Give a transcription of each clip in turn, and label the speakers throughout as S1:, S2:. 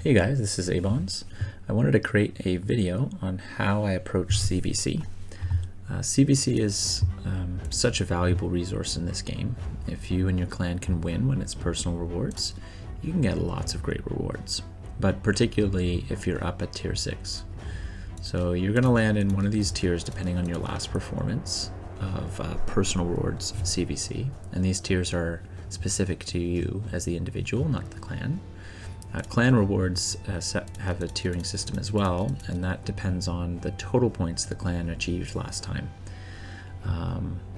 S1: Hey guys, this is Abons. I wanted to create a video on how I approach CvC. CvC is such a valuable resource in this game. If you and your clan can win when it's personal rewards, you can get lots of great rewards, but particularly if you're up at tier 6. So you're going to land in one of these tiers depending on your last performance of personal rewards CvC, and these tiers are specific to you as the individual, not the clan. Clan rewards have a tiering system as well, and that depends on the total points the clan achieved last time.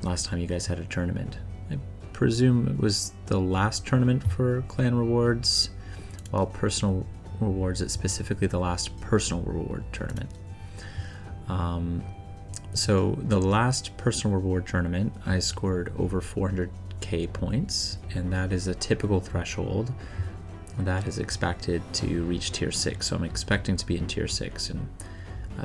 S1: Last time you guys had a tournament. I presume it was the last tournament for clan rewards, while personal rewards, it's specifically the last personal reward tournament. So the last personal reward tournament, I scored over 400k points, and that is a typical threshold that is expected to reach tier 6. So I'm expecting to be in tier 6, and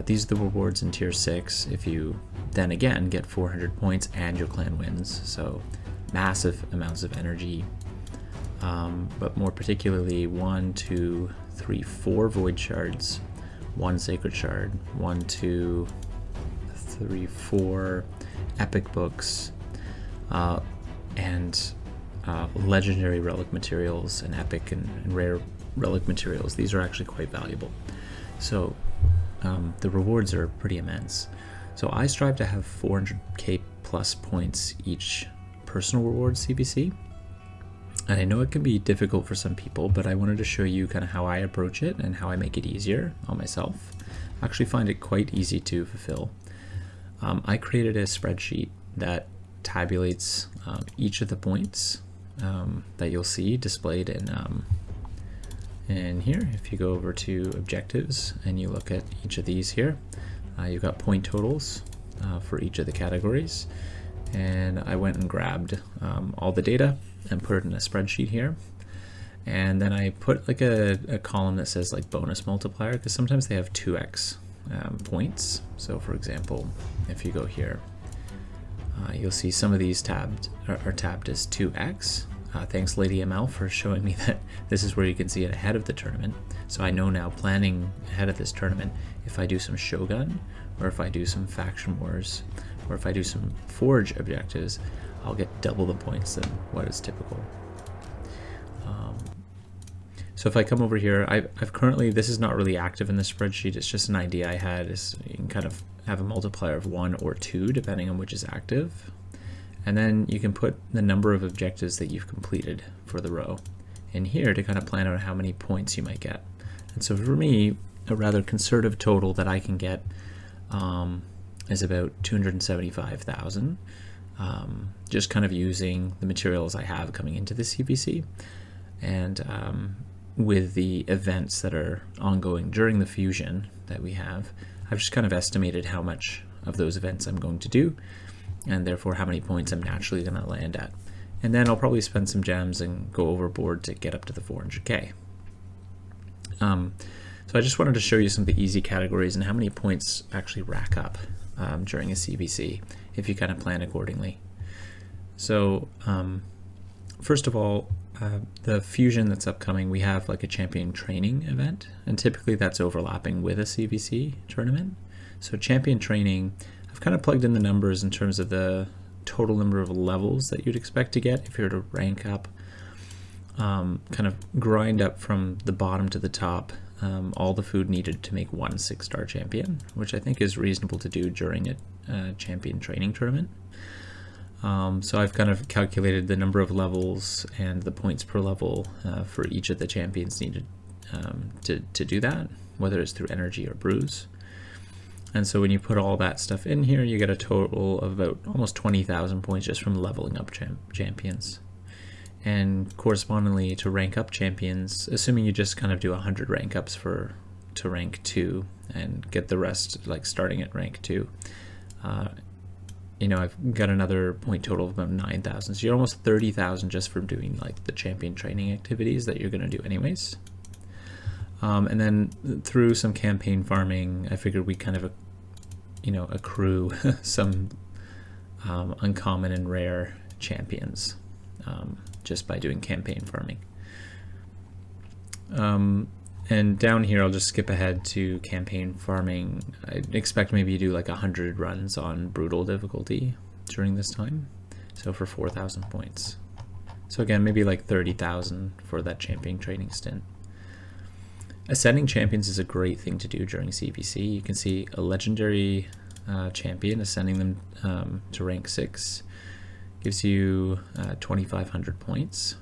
S1: these are the rewards in tier 6 if you then again get 400 points and your clan wins. So massive amounts of energy, but more particularly 1, 2, 3, 4 void shards, 1 sacred shard, 1, 2, 3, 4 epic books, and legendary relic materials and epic and rare relic materials. These are actually quite valuable. So the rewards are pretty immense. So I strive to have 400k plus points each personal reward CvC. And I know it can be difficult for some people, but I wanted to show you kind of how I approach it and how I make it easier on myself. I actually find it quite easy to fulfill. I created a spreadsheet that tabulates each of the points that you'll see displayed in here. If you go over to objectives and you look at each of these here, you've got point totals for each of the categories, and I went and grabbed all the data and put it in a spreadsheet here, and then I put like a column that says like bonus multiplier, because sometimes they have 2x points. So for example, if you go here, you'll see some of these are tabbed as 2x. Thanks Lady ML for showing me that this is where you can see it ahead of the tournament. So I know now, planning ahead of this tournament, if I do some Shogun, or if I do some faction wars, or if I do some forge objectives, I'll get double the points than what is typical. So if I come over here, I've currently, this is not really active in the spreadsheet, it's just an idea I had, is you can kind of have a multiplier of 1 or 2 depending on which is active. And then you can put the number of objectives that you've completed for the row in here to kind of plan out how many points you might get. And so for me, a rather conservative total that I can get is about 275,000, just kind of using the materials I have coming into the CvC. And with the events that are ongoing during the fusion that we have, I've just kind of estimated how much of those events I'm going to do, and therefore how many points I'm naturally going to land at. And then I'll probably spend some gems and go overboard to get up to the 400k. So I just wanted to show you some of the easy categories and how many points actually rack up during a CvC if you kind of plan accordingly. So first of all, the fusion that's upcoming, we have like a champion training event, and typically that's overlapping with a CvC tournament. So champion training, I've kind of plugged in the numbers in terms of the total number of levels that you'd expect to get if you were to rank up, kind of grind up from the bottom to the top, all the food needed to make 1 6-star champion, which I think is reasonable to do during a champion training tournament. So I've kind of calculated the number of levels and the points per level for each of the champions needed to do that, whether it's through energy or brews. And so when you put all that stuff in here, you get a total of about almost 20,000 points just from leveling up champions. And correspondingly to rank up champions, assuming you just kind of do 100 rank ups to rank 2 and get the rest like starting at rank 2, you know, I've got another point total of about 9,000. So you're almost 30,000 just from doing like the champion training activities that you're going to do anyways. And then through some campaign farming, I figured we kind of, you know, accrue some uncommon and rare champions just by doing campaign farming. And down here, I'll just skip ahead to campaign farming. I expect maybe you do like 100 runs on brutal difficulty during this time. So for 4,000 points. So again, maybe like 30,000 for that champion training stint. Ascending champions is a great thing to do during CvC. You can see a legendary champion ascending them to rank 6 gives you 2,500 points.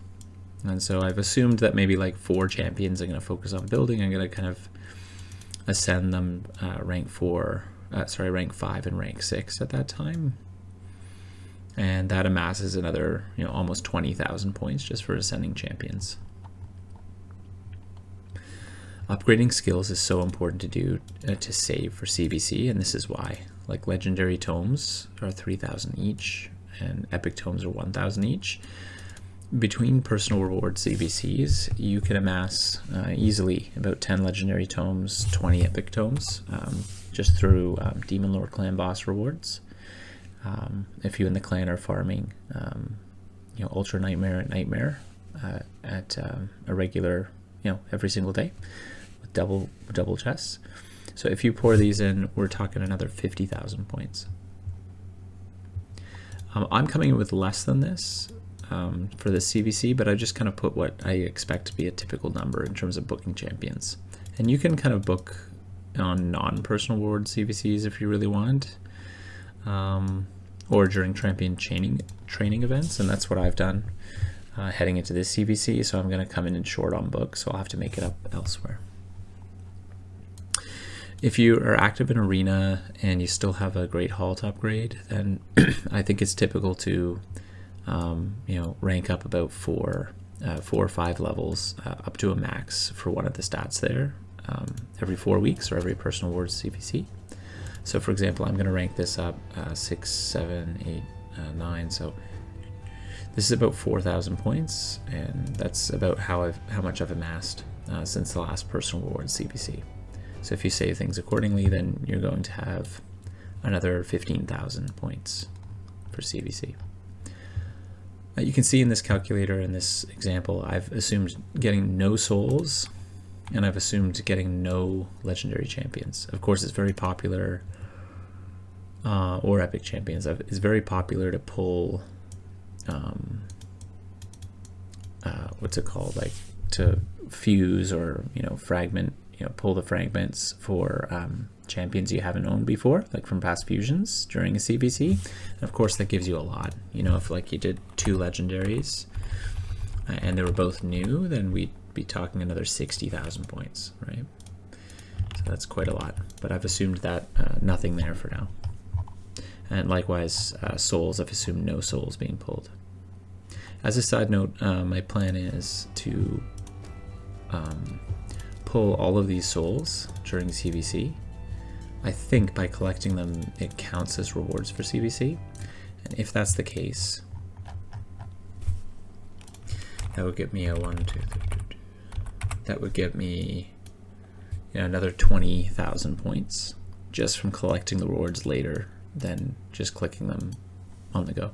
S1: And so I've assumed that maybe like 4 champions are going to focus on building. I'm going to kind of ascend them rank 5 and rank 6 at that time. And that amasses another, almost 20,000 points just for ascending champions. Upgrading skills is so important to do to save for CvC, and this is why. Like legendary tomes are 3,000 each, and epic tomes are 1,000 each. Between personal reward CvCs, you can amass easily about 10 legendary tomes, 20 epic tomes, just through Demon Lord clan boss rewards. If you and the clan are farming, Ultra Nightmare and Nightmare at a regular, every single day with double chests. So if you pour these in, we're talking another 50,000 points. I'm coming in with less than this. For the CvC, but I just kind of put what I expect to be a typical number in terms of booking champions. And you can kind of book on non-personal reward CvCs if you really want, or during champion training events, and that's what I've done heading into this CvC, so I'm going to come in and short on book, so I'll have to make it up elsewhere. If you are active in Arena and you still have a great haul to upgrade, then I think it's typical to rank up about 4 or 5 levels up to a max for one of the stats there every 4 weeks or every personal reward CvC. So for example, I'm going to rank this up 6, 7, 8, 9. So this is about 4,000 points, and that's about how much I've amassed since the last personal reward CvC. So if you save things accordingly, then you're going to have another 15,000 points for CvC. You can see in this calculator, in this example, I've assumed getting no souls, and I've assumed getting no legendary champions. Of course, it's very popular, or epic champions. It's very popular to pull, what's it called, like to fuse or fragment, pull the fragments for champions you haven't owned before, like from past fusions during a CvC. And of course, that gives you a lot. If like you did 2 legendaries and they were both new, then we'd be talking another 60,000 points, right? So that's quite a lot. But I've assumed that nothing there for now. And likewise, souls, I've assumed no souls being pulled. As a side note, my plan is to pull all of these souls during CvC. I think by collecting them, it counts as rewards for CvC. And if that's the case, that would give me a 1, 2, 3, 2. That would give me another 20,000 points just from collecting the rewards later than just clicking them on the go.